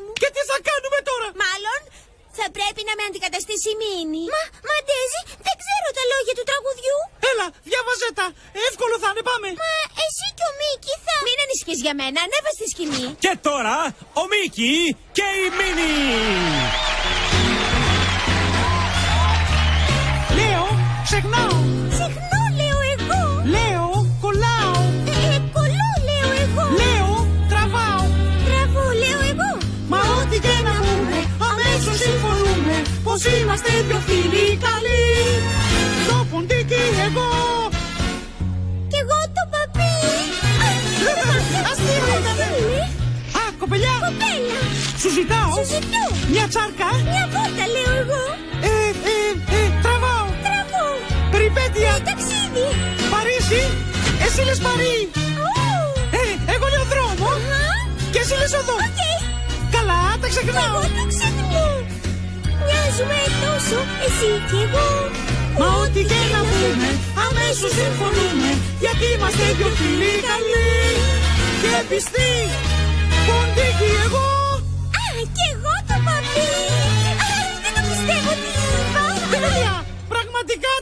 μου. Και τι θα κάνουμε τώρα? Μάλλον θα πρέπει να με αντικαταστήσει η Μίνι. Μα Ντέζι, δεν ξέρω τα λόγια του τραγουδιού. Έλα, διάβαζε τα. Εύκολο θα είναι, πάμε. Μα εσύ και ο Μίκη θα... Μην ανησυχείς για μένα, ανέβα στη σκηνή. Και τώρα, ο Μίκη και η Μίνι. Λέω, ξεχνάω. Ξεχνώ, λέω εγώ. Λέω, κολλάω. Κολλώ, λέω εγώ. Λέω, τραβάω. Τραβώ, λέω εγώ. Μα ό,τι και να πούμε, αμέσως συμφωνούμε πως είμαστε δυο φίλοι καλοί. Το ποντίκι εγώ. Κι εγώ το παπί. Αστείο ήταν. Α, κοπελιά. Κοπέλα. Σου ζητάω. Σου ζητώ. Μια τσάρκα. Μια βόλτα, λέω εγώ. Τραβάω. Τραβώ. Περιπέτεια. Ταξίδι. Παρίσι. Εσύ λες Παρί. Εγώ λέω δρόμο. Και εσύ λες οδό. Καλά, τα ξεχνάω. Εγώ το ξεχνώ. Μοιάζουμε τόσο, εσύ και εγώ. Μα ό,τι και να πούμε, αμέσως συμφωνούμε, γιατί είμαστε δυο φίλοι καλοί. Και πιστοί, ποντίκι εγώ. Κι εγώ το παπί. Δεν το πιστεύω τι είπα. Τέλεια, πραγματικά